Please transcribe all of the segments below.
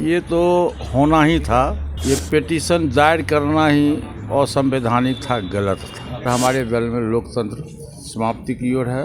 ये तो होना ही था। ये पिटीशन दायर करना ही असंवैधानिक था, गलत था। हमारे दल में लोकतंत्र समाप्ति की ओर है।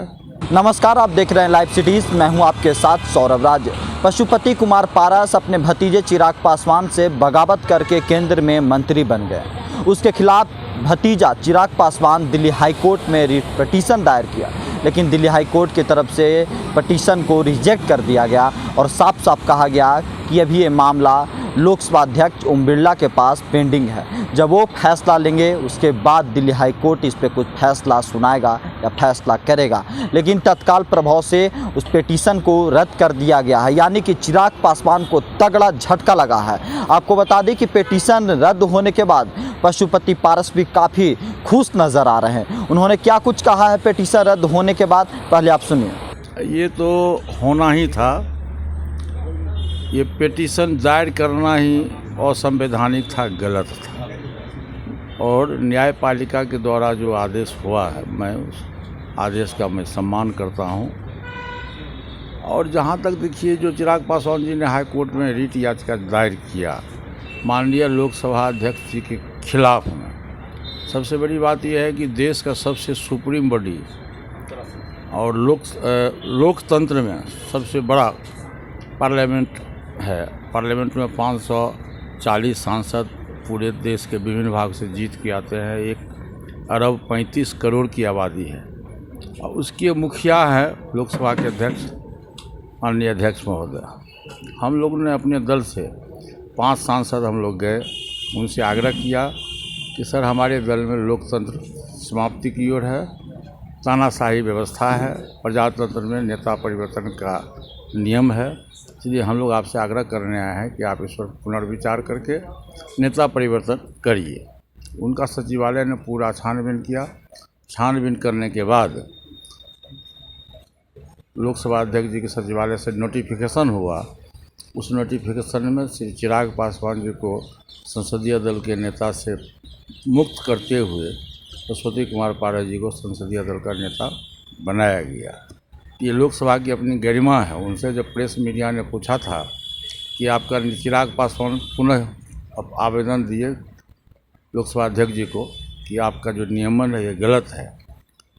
नमस्कार, आप देख रहे हैं लाइव सिटीज़। मैं हूं आपके साथ सौरभ राज। पशुपति कुमार पारस अपने भतीजे चिराग पासवान से बगावत करके केंद्र में मंत्री बन गए। उसके खिलाफ भतीजा चिराग पासवान दिल्ली हाई कोर्ट में पिटीशन दायर किया, लेकिन दिल्ली हाई कोर्ट की तरफ से पिटीशन को रिजेक्ट कर दिया गया और साफ साफ कहा गया कि अभी ये मामला लोकसभा अध्यक्ष ओम बिरला के पास पेंडिंग है। जब वो फैसला लेंगे उसके बाद दिल्ली हाई कोर्ट इस पर कुछ फैसला सुनाएगा या फैसला करेगा। लेकिन तत्काल प्रभाव से उस पिटीशन को रद्द कर दिया गया है, यानी कि चिराग पासवान को तगड़ा झटका लगा है। आपको बता दें कि पिटीशन रद्द होने के बाद पशुपति पारस भी काफ़ी खुश नज़र आ रहे हैं। उन्होंने क्या कुछ कहा है पिटीशन रद्द होने के बाद, पहले आप सुनिए। ये तो होना ही था। ये पिटीशन दायर करना ही असंवैधानिक था, गलत था। और न्यायपालिका के द्वारा जो आदेश हुआ है, मैं उस आदेश का मैं सम्मान करता हूं। और जहां तक देखिए, जो चिराग पासवान जी ने हाई कोर्ट में रिट याचिका दायर किया माननीय लोकसभा अध्यक्ष जी के खिलाफ में, सबसे बड़ी बात यह है कि देश का सबसे सुप्रीम बॉडी और लोकतंत्र में सबसे बड़ा पार्लियामेंट है। पार्लियामेंट में 540 सांसद पूरे देश के विभिन्न भाग से जीत के आते हैं। 1 अरब 35 करोड़ की आबादी है और उसके मुखिया है लोकसभा के अध्यक्ष माननीय अध्यक्ष महोदय। हम लोगों ने अपने दल से 5 सांसद हम लोग गए, उनसे आग्रह किया कि सर, हमारे दल में लोकतंत्र समाप्ति की ओर है, तानाशाही व्यवस्था है, प्रजातंत्र में नेता परिवर्तन का नियम है। इसलिए हम लोग आपसे आग्रह करने आए हैं कि आप इस पर पुनर्विचार करके नेता परिवर्तन करिए। उनका सचिवालय ने पूरा छानबीन किया। छानबीन करने के बाद लोकसभा अध्यक्ष जी के सचिवालय से नोटिफिकेशन हुआ। उस नोटिफिकेशन में श्री चिराग पासवान जी को संसदीय दल के नेता से मुक्त करते हुए पशुपति कुमार पारस जी को संसदीय दल का नेता बनाया गया। ये लोकसभा की अपनी गरिमा है। उनसे जब प्रेस मीडिया ने पूछा था कि आपका चिराग पासवान पुनः आवेदन दिए लोकसभा अध्यक्ष जी को कि आपका जो नियमन है ये गलत है,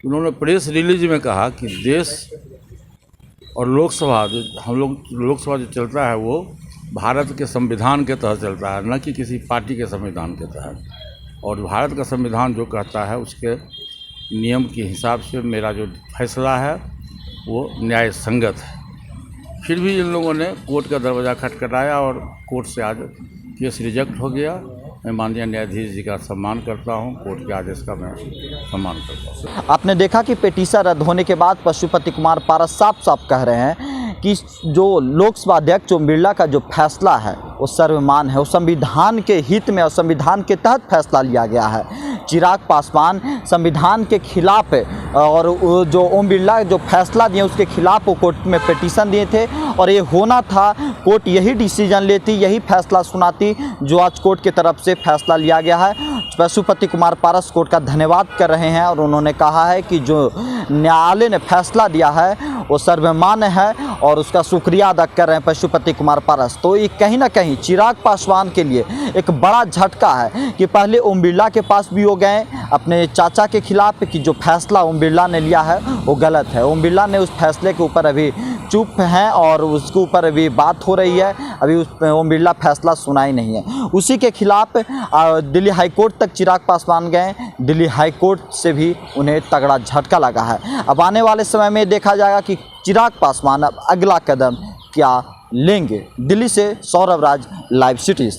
उन्होंने प्रेस रिलीज में कहा कि देश और लोकसभा जो लोकसभा जो चलता है वो भारत के संविधान के तहत चलता है, न कि किसी पार्टी के संविधान के तहत। और भारत का संविधान जो कहता है उसके नियम के हिसाब से मेरा जो फैसला है वो न्याय संगत है। फिर भी इन लोगों ने कोर्ट का दरवाज़ा खटखटाया और कोर्ट से आज केस रिजेक्ट हो गया। मैं माननीय न्यायाधीश जी का सम्मान करता हूं, कोर्ट के आदेश का मैं सम्मान करता हूं। आपने देखा कि पिटीशन रद्द होने के बाद पशुपति कुमार पारस साफ साफ कह रहे हैं कि जो लोकसभा अध्यक्ष ओम बिरला का जो फैसला है वो सर्वमान्य है, वो संविधान के हित में और संविधान के तहत फैसला लिया गया है। चिराग पासवान संविधान के खिलाफ और जो ओम बिरला जो फैसला दिए उसके खिलाफ वो कोर्ट में पिटीशन दिए थे और ये होना था। कोर्ट यही डिसीजन लेती, यही फैसला सुनाती जो आज कोर्ट की तरफ से फैसला लिया गया है। पशुपति कुमार पारस कोर्ट का धन्यवाद कर रहे हैं और उन्होंने कहा है कि जो न्यायालय ने फैसला दिया है वो सर्वमान्य है और उसका शुक्रिया अदा कर रहे हैं पशुपति कुमार पारस। तो ये कहीं ना कहीं चिराग पासवान के लिए एक बड़ा झटका है कि पहले ओम बिरला के पास भी हो गए अपने चाचा के खिलाफ कि जो फैसला ओम बिरला ने लिया है वो गलत है। ओम बिरला ने उस फैसले के ऊपर अभी चुप हैं और उसके ऊपर अभी बात हो रही है, अभी उस ओम बिरला फैसला सुना ही नहीं है। उसी के खिलाफ दिल्ली हाई कोर्ट तक चिराग पासवान गए। दिल्ली हाई कोर्ट से भी उन्हें तगड़ा झटका लगा है। अब आने वाले समय में देखा जाएगा कि चिराग पासवान अब अगला कदम क्या लेंगे। दिल्ली से सौरभ राज, लाइव सिटीज़।